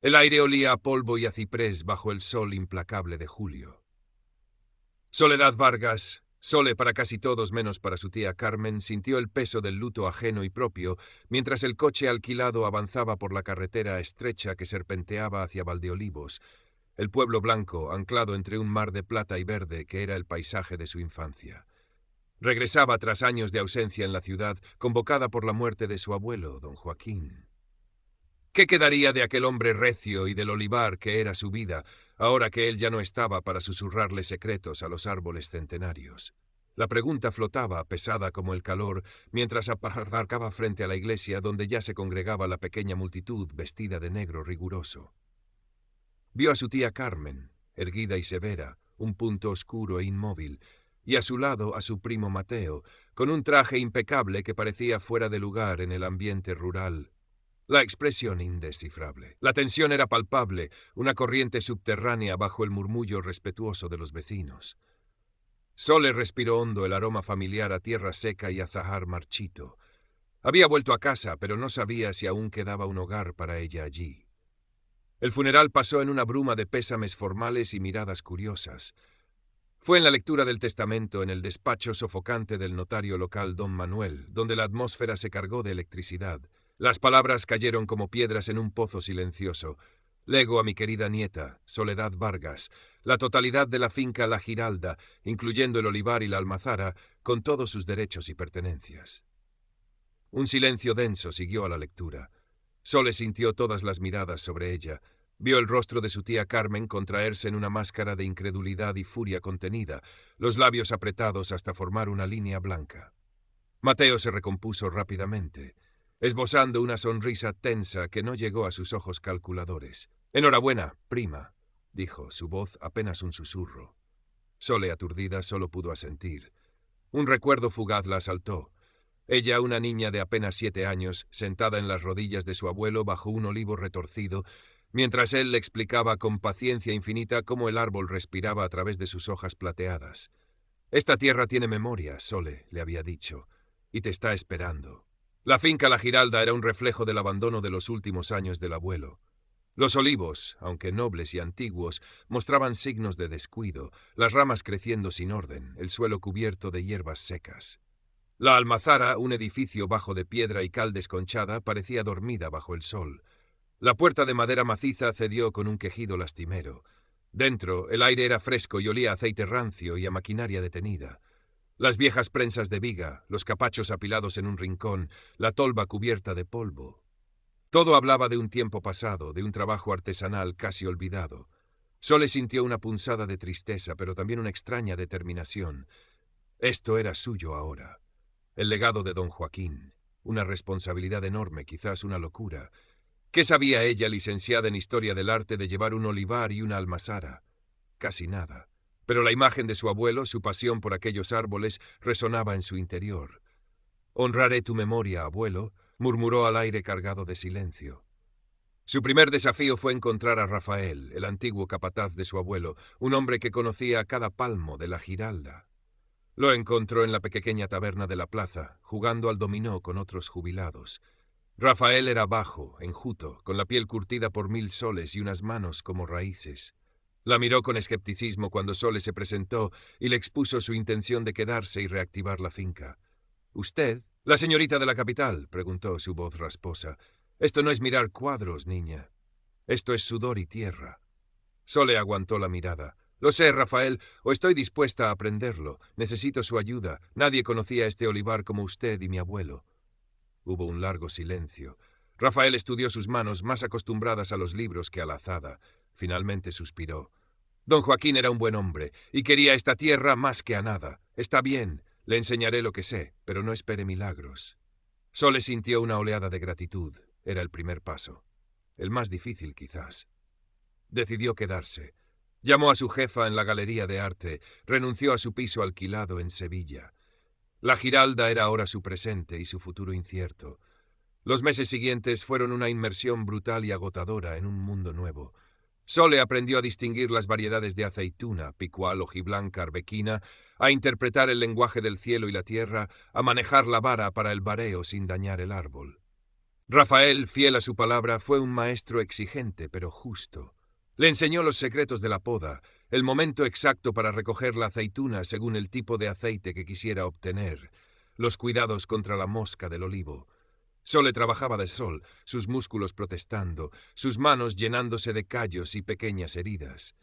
El aire olía a polvo y a ciprés bajo el sol implacable de julio. Soledad Vargas, Sole para casi todos menos para su tía Carmen, sintió el peso del luto ajeno y propio mientras el coche alquilado avanzaba por la carretera estrecha que serpenteaba hacia Valdeolivos, el pueblo blanco anclado entre un mar de plata y verde que era el paisaje de su infancia. Regresaba tras años de ausencia en la ciudad, convocada por la muerte de su abuelo, don Joaquín. ¿Qué quedaría de aquel hombre recio y del olivar que era su vida, ahora que él ya no estaba para susurrarle secretos a los árboles centenarios? La pregunta flotaba, pesada como el calor, mientras aparcaba frente a la iglesia donde ya se congregaba la pequeña multitud vestida de negro riguroso. Vio a su tía Carmen, erguida y severa, un punto oscuro e inmóvil, y a su lado a su primo Mateo, con un traje impecable que parecía fuera de lugar en el ambiente rural. La expresión indescifrable. La tensión era palpable, una corriente subterránea bajo el murmullo respetuoso de los vecinos. Sole respiró hondo el aroma familiar a tierra seca y a zahar marchito. Había vuelto a casa, pero no sabía si aún quedaba un hogar para ella allí. El funeral pasó en una bruma de pésames formales y miradas curiosas. Fue en la lectura del testamento en el despacho sofocante del notario local don Manuel, donde la atmósfera se cargó de electricidad. Las palabras cayeron como piedras en un pozo silencioso. Lego a mi querida nieta, Soledad Vargas, la totalidad de la finca La Giralda, incluyendo el olivar y la almazara, con todos sus derechos y pertenencias. Un silencio denso siguió a la lectura. Sole sintió todas las miradas sobre ella. Vio el rostro de su tía Carmen contraerse en una máscara de incredulidad y furia contenida, los labios apretados hasta formar una línea blanca. Mateo se recompuso rápidamente, esbozando una sonrisa tensa que no llegó a sus ojos calculadores. «Enhorabuena, prima», dijo, su voz apenas un susurro. Sole, aturdida, solo pudo asentir. Un recuerdo fugaz la asaltó. Ella, una niña de apenas 7 años, sentada en las rodillas de su abuelo bajo un olivo retorcido, mientras él le explicaba con paciencia infinita cómo el árbol respiraba a través de sus hojas plateadas. «Esta tierra tiene memoria, Sole», le había dicho, «y te está esperando». La finca La Giralda era un reflejo del abandono de los últimos años del abuelo. Los olivos, aunque nobles y antiguos, mostraban signos de descuido, las ramas creciendo sin orden, el suelo cubierto de hierbas secas. La almazara, un edificio bajo de piedra y cal desconchada, parecía dormida bajo el sol. La puerta de madera maciza cedió con un quejido lastimero. Dentro, el aire era fresco y olía a aceite rancio y a maquinaria detenida. Las viejas prensas de viga, los capachos apilados en un rincón, la tolva cubierta de polvo. Todo hablaba de un tiempo pasado, de un trabajo artesanal casi olvidado. Sole sintió una punzada de tristeza, pero también una extraña determinación. Esto era suyo ahora. El legado de don Joaquín. Una responsabilidad enorme, quizás una locura. ¿Qué sabía ella, licenciada en Historia del Arte, de llevar un olivar y una almazara? Casi nada. Pero la imagen de su abuelo, su pasión por aquellos árboles, resonaba en su interior. «Honraré tu memoria, abuelo», murmuró al aire cargado de silencio. Su primer desafío fue encontrar a Rafael, el antiguo capataz de su abuelo, un hombre que conocía cada palmo de La Giralda. Lo encontró en la pequeña taberna de la plaza, jugando al dominó con otros jubilados. Rafael era bajo, enjuto, con la piel curtida por 1000 soles y unas manos como raíces. La miró con escepticismo cuando Sole se presentó y le expuso su intención de quedarse y reactivar la finca. «¿Usted? La señorita de la capital», preguntó su voz rasposa. «Esto no es mirar cuadros, niña. Esto es sudor y tierra». Sole aguantó la mirada. «Lo sé, Rafael, o estoy dispuesta a aprenderlo. Necesito su ayuda. Nadie conocía este olivar como usted y mi abuelo». Hubo un largo silencio. Rafael estudió sus manos, más acostumbradas a los libros que a la azada. Finalmente suspiró. «Don Joaquín era un buen hombre, y quería esta tierra más que a nada. Está bien, le enseñaré lo que sé, pero no espere milagros». Sole sintió una oleada de gratitud. Era el primer paso. El más difícil, quizás. Decidió quedarse. Llamó a su jefa en la Galería de Arte, renunció a su piso alquilado en Sevilla. La Giralda era ahora su presente y su futuro incierto. Los meses siguientes fueron una inmersión brutal y agotadora en un mundo nuevo. Sole aprendió a distinguir las variedades de aceituna, picual, hojiblanca, arbequina, a interpretar el lenguaje del cielo y la tierra, a manejar la vara para el vareo sin dañar el árbol. Rafael, fiel a su palabra, fue un maestro exigente pero justo. Le enseñó los secretos de la poda, el momento exacto para recoger la aceituna según el tipo de aceite que quisiera obtener, los cuidados contra la mosca del olivo. Sole trabajaba de sol, sus músculos protestando, sus manos llenándose de callos y pequeñas heridas.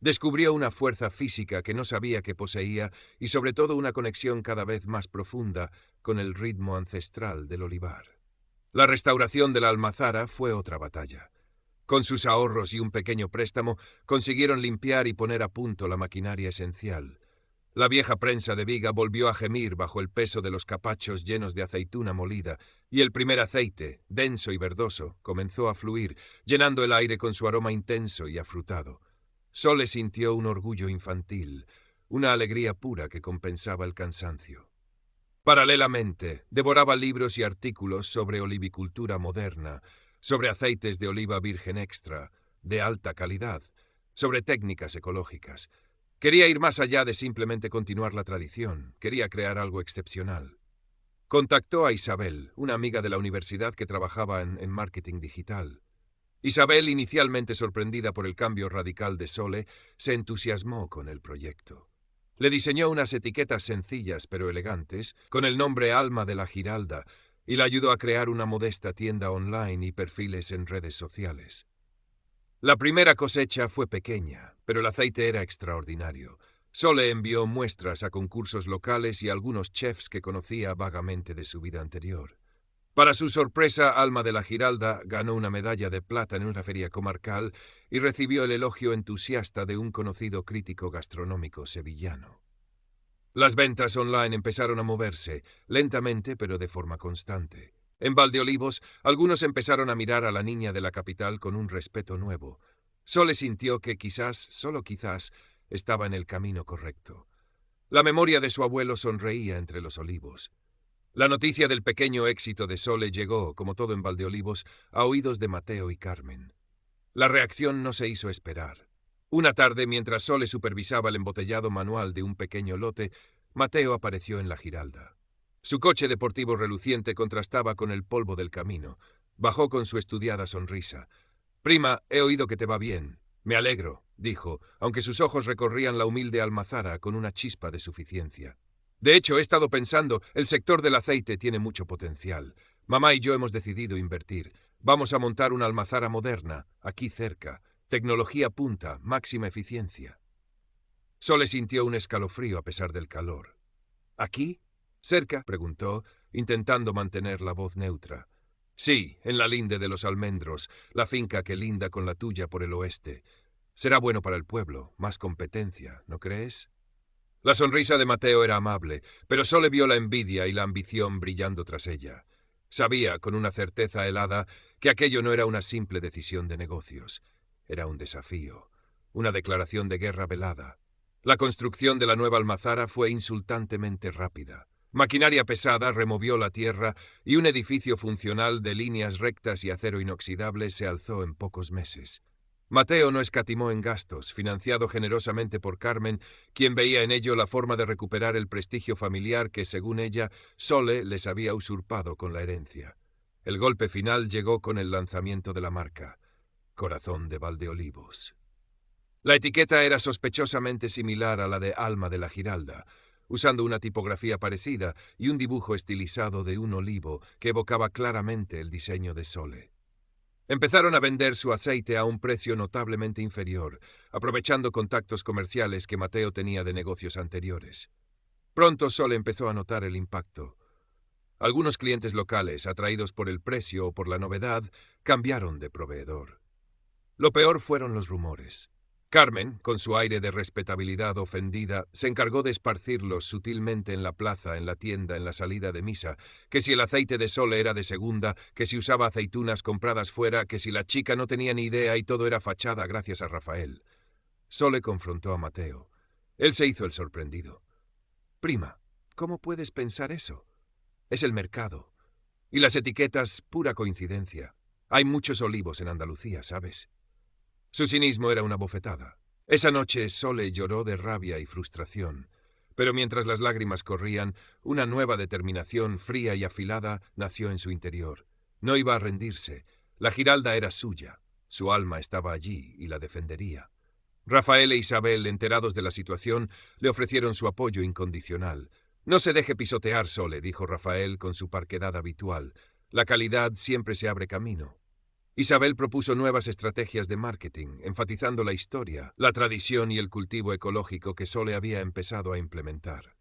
Descubrió una fuerza física que no sabía que poseía y sobre todo una conexión cada vez más profunda con el ritmo ancestral del olivar. La restauración de la almazara fue otra batalla. Con sus ahorros y un pequeño préstamo, consiguieron limpiar y poner a punto la maquinaria esencial. La vieja prensa de viga volvió a gemir bajo el peso de los capachos llenos de aceituna molida, y el primer aceite, denso y verdoso, comenzó a fluir, llenando el aire con su aroma intenso y afrutado. Sole sintió un orgullo infantil, una alegría pura que compensaba el cansancio. Paralelamente, devoraba libros y artículos sobre olivicultura moderna, sobre aceites de oliva virgen extra, de alta calidad, sobre técnicas ecológicas. Quería ir más allá de simplemente continuar la tradición, quería crear algo excepcional. Contactó a Isabel, una amiga de la universidad que trabajaba en marketing digital. Isabel, inicialmente sorprendida por el cambio radical de Sole, se entusiasmó con el proyecto. Le diseñó unas etiquetas sencillas pero elegantes, con el nombre Alma de la Giralda, y la ayudó a crear una modesta tienda online y perfiles en redes sociales. La primera cosecha fue pequeña, pero el aceite era extraordinario. Sole envió muestras a concursos locales y a algunos chefs que conocía vagamente de su vida anterior. Para su sorpresa, Alma de la Giralda ganó una medalla de plata en una feria comarcal y recibió el elogio entusiasta de un conocido crítico gastronómico sevillano. Las ventas online empezaron a moverse, lentamente pero de forma constante. En Valdeolivos, algunos empezaron a mirar a la niña de la capital con un respeto nuevo. Sole sintió que quizás, solo quizás, estaba en el camino correcto. La memoria de su abuelo sonreía entre los olivos. La noticia del pequeño éxito de Sole llegó, como todo en Valdeolivos, a oídos de Mateo y Carmen. La reacción no se hizo esperar. Una tarde, mientras Sole supervisaba el embotellado manual de un pequeño lote, Mateo apareció en la Giralda. Su coche deportivo reluciente contrastaba con el polvo del camino. Bajó con su estudiada sonrisa. «Prima, he oído que te va bien. Me alegro», dijo, aunque sus ojos recorrían la humilde almazara con una chispa de suficiencia. «De hecho, he estado pensando, el sector del aceite tiene mucho potencial. Mamá y yo hemos decidido invertir. Vamos a montar una almazara moderna, aquí cerca. Tecnología punta, máxima eficiencia». Sole sintió un escalofrío a pesar del calor. «¿Aquí? ¿Cerca?», preguntó, intentando mantener la voz neutra. «Sí, en la linde de los Almendros, la finca que linda con la tuya por el oeste. Será bueno para el pueblo, más competencia, ¿no crees?». La sonrisa de Mateo era amable, pero Sole vio la envidia y la ambición brillando tras ella. Sabía, con una certeza helada, que aquello no era una simple decisión de negocios. Era un desafío, una declaración de guerra velada. La construcción de la nueva almazara fue insultantemente rápida. Maquinaria pesada removió la tierra y un edificio funcional de líneas rectas y acero inoxidable se alzó en pocos meses. Mateo no escatimó en gastos, financiado generosamente por Carmen, quien veía en ello la forma de recuperar el prestigio familiar que, según ella, Sole les había usurpado con la herencia. El golpe final llegó con el lanzamiento de la marca, Corazón de Valdeolivos. La etiqueta era sospechosamente similar a la de Alma de la Giralda, usando una tipografía parecida y un dibujo estilizado de un olivo que evocaba claramente el diseño de Sole. Empezaron a vender su aceite a un precio notablemente inferior, aprovechando contactos comerciales que Mateo tenía de negocios anteriores. Pronto Sole empezó a notar el impacto. Algunos clientes locales, atraídos por el precio o por la novedad, cambiaron de proveedor. Lo peor fueron los rumores. Carmen, con su aire de respetabilidad ofendida, se encargó de esparcirlos sutilmente en la plaza, en la tienda, en la salida de misa, que si el aceite de Sole era de segunda, que si usaba aceitunas compradas fuera, que si la chica no tenía ni idea y todo era fachada gracias a Rafael. Sole confrontó a Mateo. Él se hizo el sorprendido. «Prima, ¿cómo puedes pensar eso? Es el mercado. Y las etiquetas, pura coincidencia. Hay muchos olivos en Andalucía, ¿sabes?». Su cinismo era una bofetada. Esa noche Sole lloró de rabia y frustración, pero mientras las lágrimas corrían, una nueva determinación fría y afilada nació en su interior. No iba a rendirse. La Giralda era suya. Su alma estaba allí y la defendería. Rafael e Isabel, enterados de la situación, le ofrecieron su apoyo incondicional. «No se deje pisotear, Sole», dijo Rafael con su parquedad habitual. «La calidad siempre se abre camino». Isabel propuso nuevas estrategias de marketing, enfatizando la historia, la tradición y el cultivo ecológico que Sole había empezado a implementar.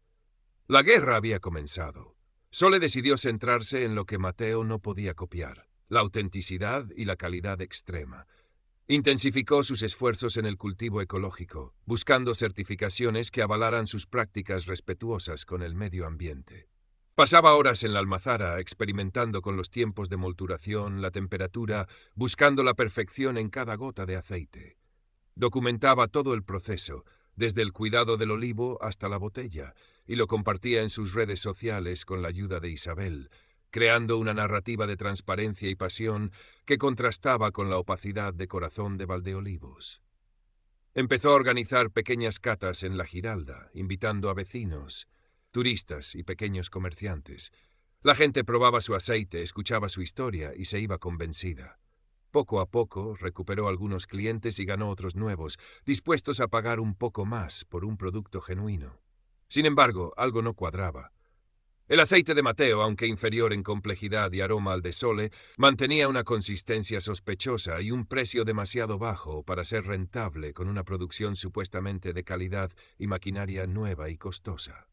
La guerra había comenzado. Sole decidió centrarse en lo que Matteo no podía copiar, la autenticidad y la calidad extrema. Intensificó sus esfuerzos en el cultivo ecológico, buscando certificaciones que avalaran sus prácticas respetuosas con el medio ambiente. Pasaba horas en la almazara experimentando con los tiempos de molturación, la temperatura, buscando la perfección en cada gota de aceite. Documentaba todo el proceso, desde el cuidado del olivo hasta la botella, y lo compartía en sus redes sociales con la ayuda de Isabel, creando una narrativa de transparencia y pasión que contrastaba con la opacidad de Corazón de Valdeolivos. Empezó a organizar pequeñas catas en la Giralda, invitando a vecinos, turistas y pequeños comerciantes. La gente probaba su aceite, escuchaba su historia y se iba convencida. Poco a poco recuperó algunos clientes y ganó otros nuevos, dispuestos a pagar un poco más por un producto genuino. Sin embargo, algo no cuadraba. El aceite de Matteo, aunque inferior en complejidad y aroma al de Sole, mantenía una consistencia sospechosa y un precio demasiado bajo para ser rentable con una producción supuestamente de calidad y maquinaria nueva y costosa.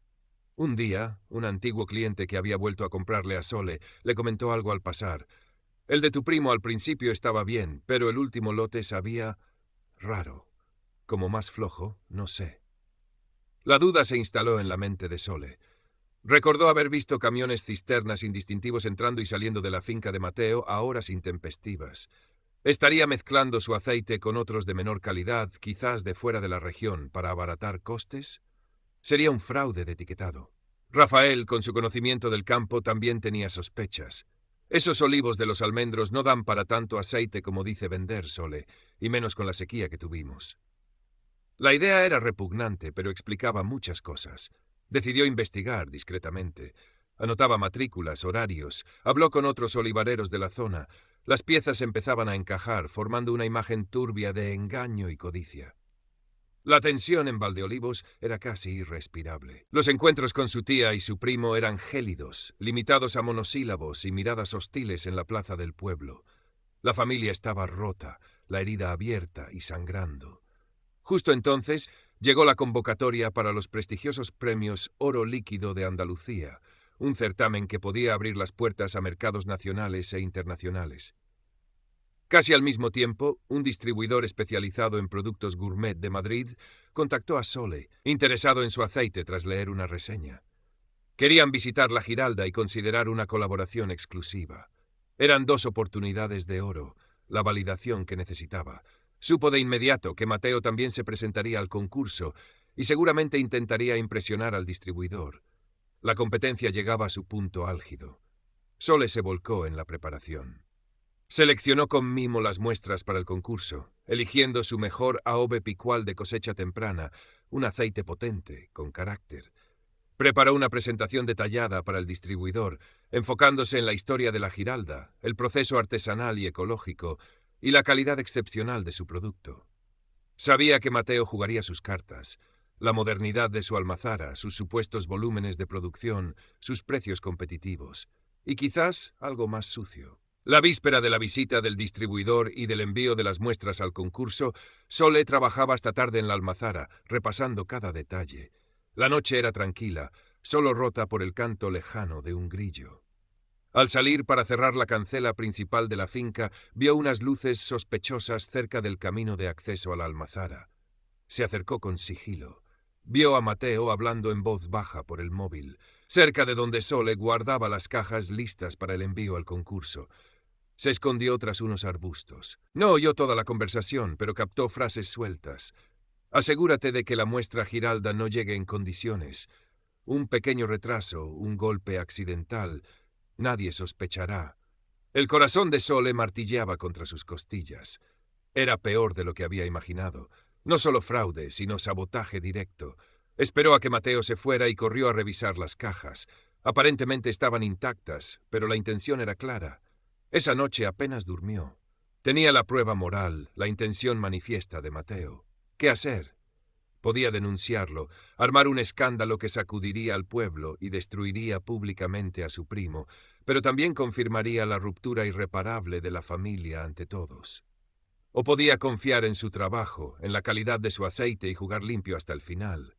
Un día, un antiguo cliente que había vuelto a comprarle a Sole le comentó algo al pasar. «El de tu primo al principio estaba bien, pero el último lote sabía raro. Como más flojo, no sé». La duda se instaló en la mente de Sole. Recordó haber visto camiones cisternas indistintivos entrando y saliendo de la finca de Matteo a horas intempestivas. ¿Estaría mezclando su aceite con otros de menor calidad, quizás de fuera de la región, para abaratar costes? Sería un fraude de etiquetado. Rafael, con su conocimiento del campo, también tenía sospechas. Esos olivos de los almendros no dan para tanto aceite como dice vender Sole, y menos con la sequía que tuvimos. La idea era repugnante, pero explicaba muchas cosas. Decidió investigar discretamente. Anotaba matrículas, horarios, habló con otros olivareros de la zona. Las piezas empezaban a encajar, formando una imagen turbia de engaño y codicia. La tensión en Valdeolivos era casi irrespirable. Los encuentros con su tía y su primo eran gélidos, limitados a monosílabos y miradas hostiles en la plaza del pueblo. La familia estaba rota, la herida abierta y sangrando. Justo entonces llegó la convocatoria para los prestigiosos premios Oro Líquido de Andalucía, un certamen que podía abrir las puertas a mercados nacionales e internacionales. Casi al mismo tiempo, un distribuidor especializado en productos gourmet de Madrid contactó a Sole, interesado en su aceite tras leer una reseña. Querían visitar la Giralda y considerar una colaboración exclusiva. Eran 2 oportunidades de oro, la validación que necesitaba. Supo de inmediato que Matteo también se presentaría al concurso y seguramente intentaría impresionar al distribuidor. La competencia llegaba a su punto álgido. Sole se volcó en la preparación. Seleccionó con mimo las muestras para el concurso, eligiendo su mejor AOV picual de cosecha temprana, un aceite potente, con carácter. Preparó una presentación detallada para el distribuidor, enfocándose en la historia de la Giralda, el proceso artesanal y ecológico, y la calidad excepcional de su producto. Sabía que Matteo jugaría sus cartas, la modernidad de su almazara, sus supuestos volúmenes de producción, sus precios competitivos, y quizás algo más sucio. La víspera de la visita del distribuidor y del envío de las muestras al concurso, Sole trabajaba hasta tarde en la almazara, repasando cada detalle. La noche era tranquila, solo rota por el canto lejano de un grillo. Al salir para cerrar la cancela principal de la finca, vio unas luces sospechosas cerca del camino de acceso a la almazara. Se acercó con sigilo. Vio a Matteo hablando en voz baja por el móvil, cerca de donde Sole guardaba las cajas listas para el envío al concurso. Se escondió tras unos arbustos. No oyó toda la conversación, pero captó frases sueltas. «Asegúrate de que la muestra Giralda no llegue en condiciones. Un pequeño retraso, un golpe accidental. Nadie sospechará». El corazón de Sole martilleaba contra sus costillas. Era peor de lo que había imaginado. No solo fraude, sino sabotaje directo. Esperó a que Matteo se fuera y corrió a revisar las cajas. Aparentemente estaban intactas, pero la intención era clara. Esa noche apenas durmió. Tenía la prueba moral, la intención manifiesta de Mateo. ¿Qué hacer? Podía denunciarlo, armar un escándalo que sacudiría al pueblo y destruiría públicamente a su primo, pero también confirmaría la ruptura irreparable de la familia ante todos. O podía confiar en su trabajo, en la calidad de su aceite y jugar limpio hasta el final.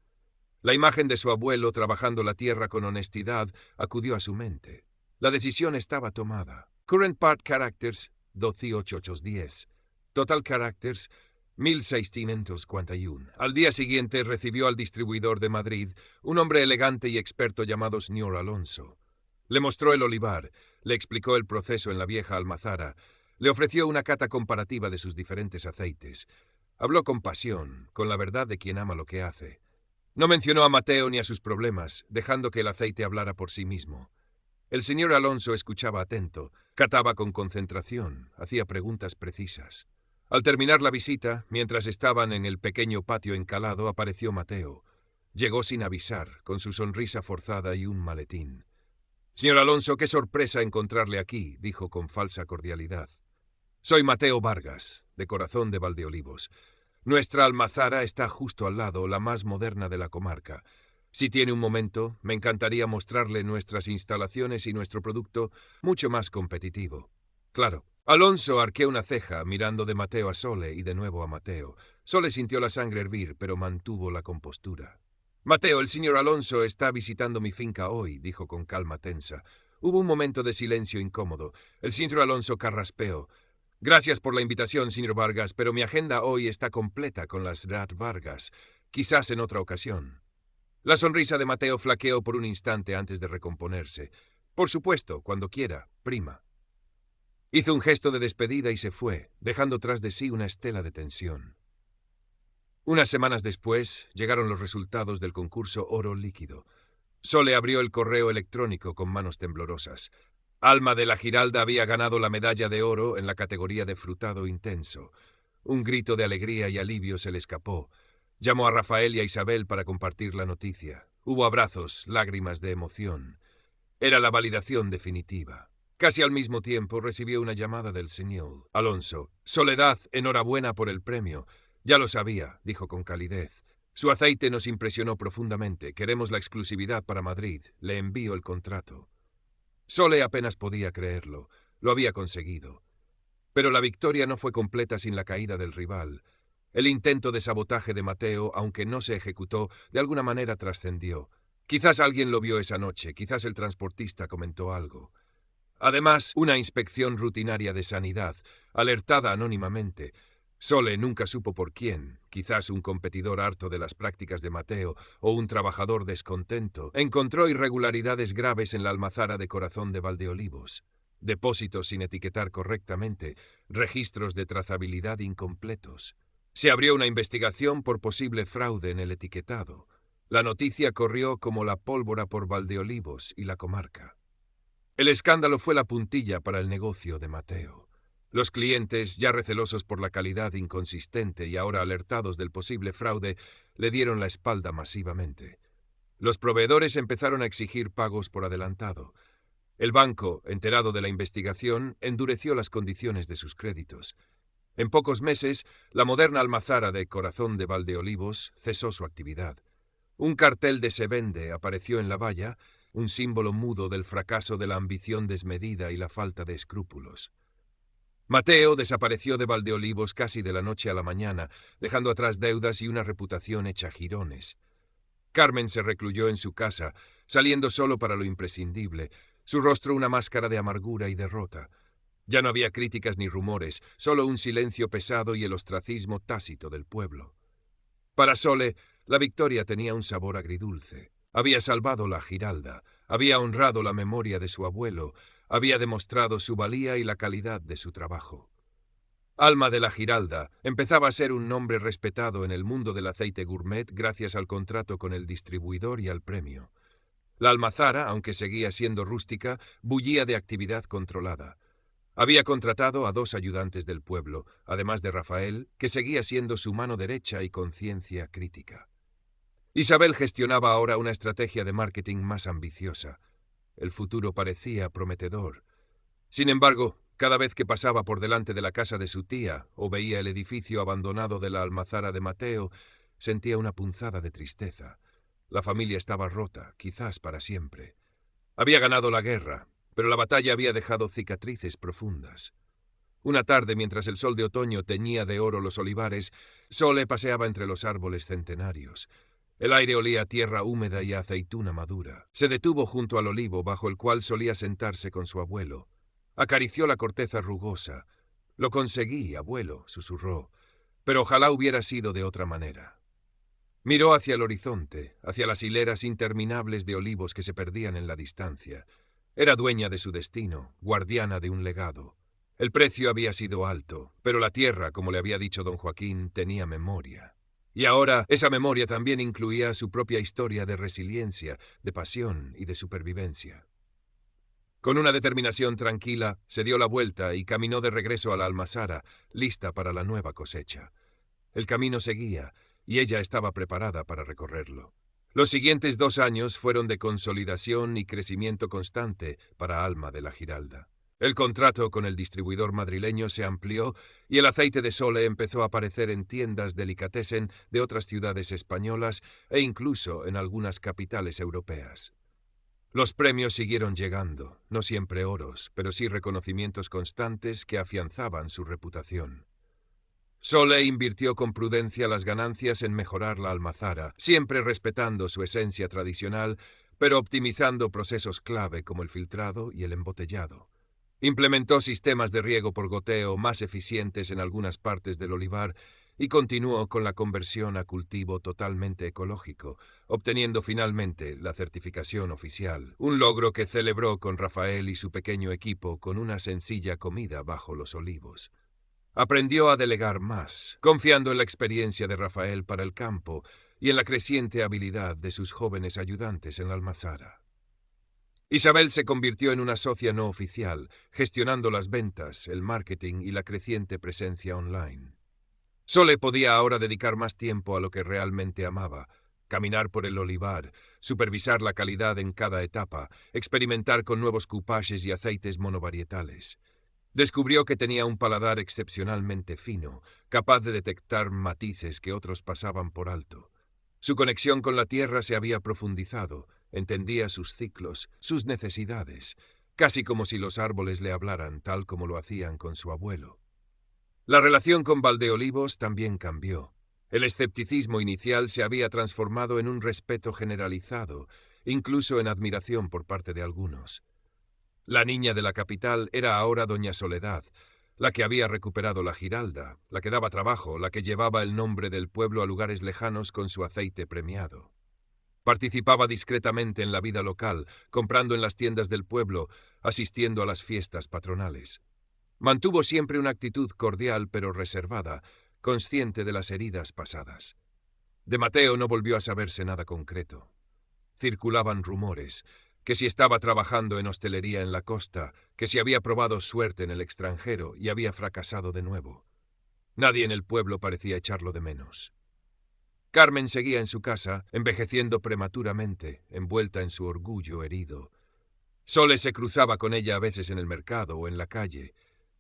La imagen de su abuelo trabajando la tierra con honestidad acudió a su mente. La decisión estaba tomada. Current Part Characters 12810. Total Characters 1641. Al día siguiente recibió al distribuidor de Madrid, un hombre elegante y experto llamado Sr. Alonso. Le mostró el olivar, le explicó el proceso en la vieja almazara, le ofreció una cata comparativa de sus diferentes aceites. Habló con pasión, con la verdad de quien ama lo que hace. No mencionó a Mateo ni a sus problemas, dejando que el aceite hablara por sí mismo. El señor Alonso escuchaba atento, cataba con concentración, hacía preguntas precisas. Al terminar la visita, mientras estaban en el pequeño patio encalado, apareció Mateo. Llegó sin avisar, con su sonrisa forzada y un maletín. «Señor Alonso, qué sorpresa encontrarle aquí», dijo con falsa cordialidad. «Soy Mateo Vargas, de Corazón de Valdeolivos. Nuestra almazara está justo al lado, la más moderna de la comarca. Si tiene un momento, me encantaría mostrarle nuestras instalaciones y nuestro producto mucho más competitivo». «Claro». Alonso arqueó una ceja, mirando de Mateo a Sole y de nuevo a Mateo. Sole sintió la sangre hervir, pero mantuvo la compostura. «Mateo, el señor Alonso está visitando mi finca hoy», dijo con calma tensa. Hubo un momento de silencio incómodo. El señor Alonso carraspeó. «Gracias por la invitación, señor Vargas, pero mi agenda hoy está completa con las Rat Vargas. Quizás en otra ocasión». La sonrisa de Mateo flaqueó por un instante antes de recomponerse. «Por supuesto, cuando quiera, prima». Hizo un gesto de despedida y se fue, dejando tras de sí una estela de tensión. Unas semanas después, llegaron los resultados del concurso Oro Líquido. Sole abrió el correo electrónico con manos temblorosas. Alma de la Giralda había ganado la medalla de oro en la categoría de frutado intenso. Un grito de alegría y alivio se le escapó. Llamó a Rafael y a Isabel para compartir la noticia. Hubo abrazos, lágrimas de emoción. Era la validación definitiva. Casi al mismo tiempo recibió una llamada del señor Alonso. «Soledad, enhorabuena por el premio». «Ya lo sabía», dijo con calidez. «Su aceite nos impresionó profundamente. Queremos la exclusividad para Madrid. Le envío el contrato». Sole apenas podía creerlo. Lo había conseguido. Pero la victoria no fue completa sin la caída del rival. El intento de sabotaje de Mateo, aunque no se ejecutó, de alguna manera trascendió. Quizás alguien lo vio esa noche, quizás el transportista comentó algo. Además, una inspección rutinaria de sanidad, alertada anónimamente. Sole nunca supo por quién, quizás un competidor harto de las prácticas de Mateo o un trabajador descontento, encontró irregularidades graves en la almazara de Corazón de Valdeolivos. Depósitos sin etiquetar correctamente, registros de trazabilidad incompletos. Se abrió una investigación por posible fraude en el etiquetado. La noticia corrió como la pólvora por Valdeolivos y la comarca. El escándalo fue la puntilla para el negocio de Mateo. Los clientes, ya recelosos por la calidad inconsistente y ahora alertados del posible fraude, le dieron la espalda masivamente. Los proveedores empezaron a exigir pagos por adelantado. El banco, enterado de la investigación, endureció las condiciones de sus créditos. En pocos meses, la moderna almazara de Corazón de Valdeolivos cesó su actividad. Un cartel de «Se vende» apareció en la valla, un símbolo mudo del fracaso de la ambición desmedida y la falta de escrúpulos. Mateo desapareció de Valdeolivos casi de la noche a la mañana, dejando atrás deudas y una reputación hecha jirones. Carmen se recluyó en su casa, saliendo solo para lo imprescindible, su rostro una máscara de amargura y derrota. Ya no había críticas ni rumores, solo un silencio pesado y el ostracismo tácito del pueblo. Para Sole, la victoria tenía un sabor agridulce. Había salvado la Giralda, había honrado la memoria de su abuelo, había demostrado su valía y la calidad de su trabajo. Alma de la Giralda empezaba a ser un nombre respetado en el mundo del aceite gourmet gracias al contrato con el distribuidor y al premio. La almazara, aunque seguía siendo rústica, bullía de actividad controlada. Había contratado a 2 ayudantes del pueblo, además de Rafael, que seguía siendo su mano derecha y conciencia crítica. Isabel gestionaba ahora una estrategia de marketing más ambiciosa. El futuro parecía prometedor. Sin embargo, Cada vez que pasaba por delante de la casa de su tía o veía el edificio abandonado de la almazara de Mateo, sentía una punzada de tristeza. La familia estaba rota, quizás para siempre. Había ganado la guerra, pero la batalla había dejado cicatrices profundas. Una tarde, mientras el sol de otoño teñía de oro los olivares, Sole paseaba entre los árboles centenarios. El aire olía a tierra húmeda y a aceituna madura. Se detuvo junto al olivo bajo el cual solía sentarse con su abuelo. Acarició la corteza rugosa. «Lo conseguí, abuelo», susurró, «pero ojalá hubiera sido de otra manera». Miró hacia el horizonte, hacia las hileras interminables de olivos que se perdían en la distancia. Era dueña de su destino, guardiana de un legado. El precio había sido alto, pero la tierra, como le había dicho don Joaquín, tenía memoria. Y ahora esa memoria también incluía su propia historia de resiliencia, de pasión y de supervivencia. Con una determinación tranquila, se dio la vuelta y caminó de regreso a la almazara, lista para la nueva cosecha. El camino seguía, y ella estaba preparada para recorrerlo. Los siguientes 2 años fueron de consolidación y crecimiento constante para Alma de la Giralda. El contrato con el distribuidor madrileño se amplió y el aceite de Sole empezó a aparecer en tiendas delicatessen de otras ciudades españolas e incluso en algunas capitales europeas. Los premios siguieron llegando, no siempre oros, pero sí reconocimientos constantes que afianzaban su reputación. Sole invirtió con prudencia las ganancias en mejorar la almazara, siempre respetando su esencia tradicional, pero optimizando procesos clave como el filtrado y el embotellado. Implementó sistemas de riego por goteo más eficientes en algunas partes del olivar y continuó con la conversión a cultivo totalmente ecológico, obteniendo finalmente la certificación oficial, un logro que celebró con Rafael y su pequeño equipo con una sencilla comida bajo los olivos. Aprendió a delegar más, confiando en la experiencia de Rafael para el campo y en la creciente habilidad de sus jóvenes ayudantes en la almazara. Isabel se convirtió en una socia no oficial, gestionando las ventas, el marketing y la creciente presencia online. Sole podía ahora dedicar más tiempo a lo que realmente amaba: caminar por el olivar, supervisar la calidad en cada etapa, experimentar con nuevos coupages y aceites monovarietales. Descubrió que tenía un paladar excepcionalmente fino, capaz de detectar matices que otros pasaban por alto. Su conexión con la tierra se había profundizado, entendía sus ciclos, sus necesidades, casi como si los árboles le hablaran tal como lo hacían con su abuelo. La relación con Valdeolivos también cambió. El escepticismo inicial se había transformado en un respeto generalizado, incluso en admiración por parte de algunos. La niña de la capital era ahora doña Soledad, la que había recuperado la Giralda, la que daba trabajo, la que llevaba el nombre del pueblo a lugares lejanos con su aceite premiado. Participaba discretamente en la vida local, comprando en las tiendas del pueblo, asistiendo a las fiestas patronales. Mantuvo siempre una actitud cordial pero reservada, consciente de las heridas pasadas. De Mateo no volvió a saberse nada concreto. Circulaban rumores, que si estaba trabajando en hostelería en la costa, que si había probado suerte en el extranjero y había fracasado de nuevo. Nadie en el pueblo parecía echarlo de menos. Carmen seguía en su casa, envejeciendo prematuramente, envuelta en su orgullo herido. Sole se cruzaba con ella a veces en el mercado o en la calle.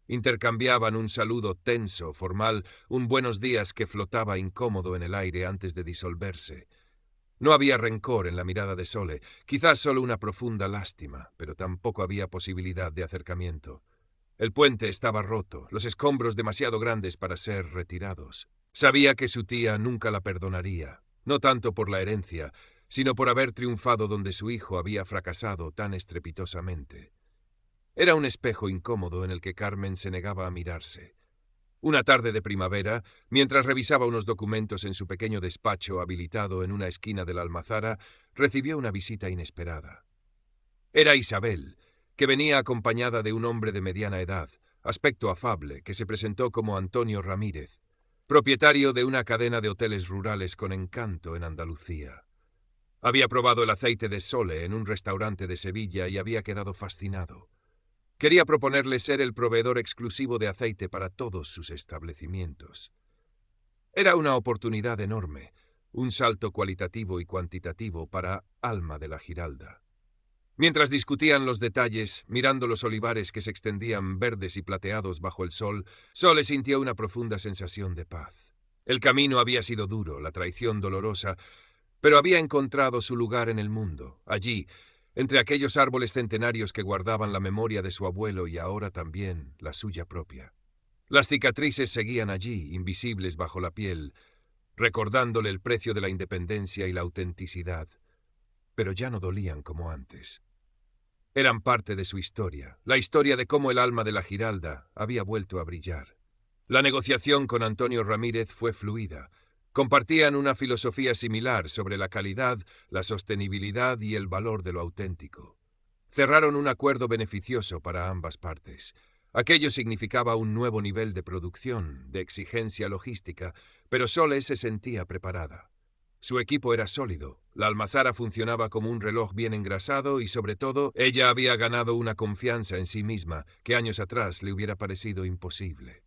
Intercambiaban un saludo tenso, formal, un buenos días que flotaba incómodo en el aire antes de disolverse. No había rencor en la mirada de Sole, quizás solo una profunda lástima, pero tampoco había posibilidad de acercamiento. El puente estaba roto, los escombros demasiado grandes para ser retirados. Sabía que su tía nunca la perdonaría, no tanto por la herencia, sino por haber triunfado donde su hijo había fracasado tan estrepitosamente. Era un espejo incómodo en el que Carmen se negaba a mirarse. Una tarde de primavera, mientras revisaba unos documentos en su pequeño despacho habilitado en una esquina de la almazara, recibió una visita inesperada. Era Isabel, que venía acompañada de un hombre de mediana edad, aspecto afable, que se presentó como Antonio Ramírez, propietario de una cadena de hoteles rurales con encanto en Andalucía. Había probado el aceite de Sole en un restaurante de Sevilla y había quedado fascinado. Quería proponerle ser el proveedor exclusivo de aceite para todos sus establecimientos. Era una oportunidad enorme, un salto cualitativo y cuantitativo para Alma de la Giralda. Mientras discutían los detalles, mirando los olivares que se extendían verdes y plateados bajo el sol, Sole sintió una profunda sensación de paz. El camino había sido duro, la traición dolorosa, pero había encontrado su lugar en el mundo, allí, entre aquellos árboles centenarios que guardaban la memoria de su abuelo y ahora también la suya propia. Las cicatrices seguían allí, invisibles bajo la piel, recordándole el precio de la independencia y la autenticidad, pero ya no dolían como antes. Eran parte de su historia, la historia de cómo el alma de la Giralda había vuelto a brillar. La negociación con Antonio Ramírez fue fluida. Compartían una filosofía similar sobre la calidad, la sostenibilidad y el valor de lo auténtico. Cerraron un acuerdo beneficioso para ambas partes. Aquello significaba un nuevo nivel de producción, de exigencia logística, pero Sole se sentía preparada. Su equipo era sólido, la almazara funcionaba como un reloj bien engrasado y, sobre todo, ella había ganado una confianza en sí misma que años atrás le hubiera parecido imposible.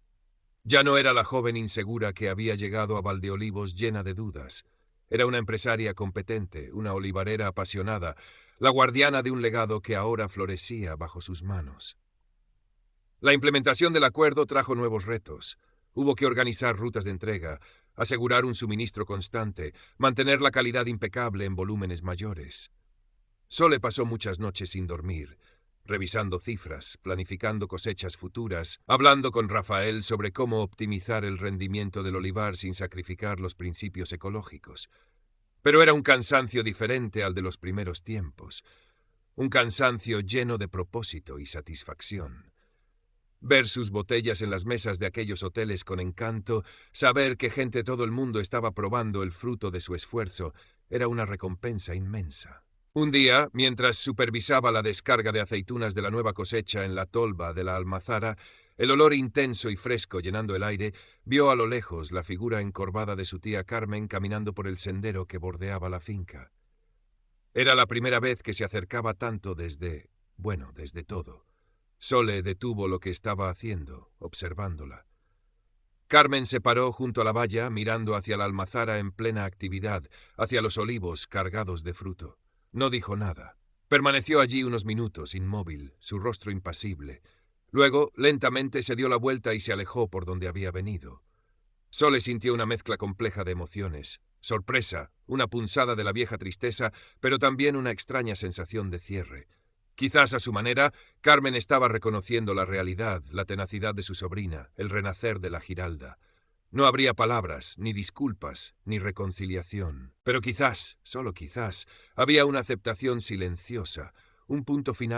Ya no era la joven insegura que había llegado a Valdeolivos llena de dudas. Era una empresaria competente, una olivarera apasionada, la guardiana de un legado que ahora florecía bajo sus manos. La implementación del acuerdo trajo nuevos retos. Hubo que organizar rutas de entrega, asegurar un suministro constante, mantener la calidad impecable en volúmenes mayores. Sole pasó muchas noches sin dormir, revisando cifras, planificando cosechas futuras, hablando con Rafael sobre cómo optimizar el rendimiento del olivar sin sacrificar los principios ecológicos. Pero era un cansancio diferente al de los primeros tiempos, un cansancio lleno de propósito y satisfacción. Ver sus botellas en las mesas de aquellos hoteles con encanto, saber que gente de todo el mundo estaba probando el fruto de su esfuerzo, era una recompensa inmensa. Un día, mientras supervisaba la descarga de aceitunas de la nueva cosecha en la tolva de la almazara, el olor intenso y fresco llenando el aire, vio a lo lejos la figura encorvada de su tía Carmen caminando por el sendero que bordeaba la finca. Era la primera vez que se acercaba tanto desde todo. Sole detuvo lo que estaba haciendo, observándola. Carmen se paró junto a la valla, mirando hacia la almazara en plena actividad, hacia los olivos cargados de fruto. No dijo nada. Permaneció allí unos minutos, inmóvil, su rostro impasible. Luego, lentamente se dio la vuelta y se alejó por donde había venido. Sole sintió una mezcla compleja de emociones. Sorpresa, una punzada de la vieja tristeza, pero también una extraña sensación de cierre. Quizás a su manera, Carmen estaba reconociendo la realidad, la tenacidad de su sobrina, el renacer de la Giralda. No habría palabras, ni disculpas, ni reconciliación. Pero quizás, solo quizás, había una aceptación silenciosa, un punto final.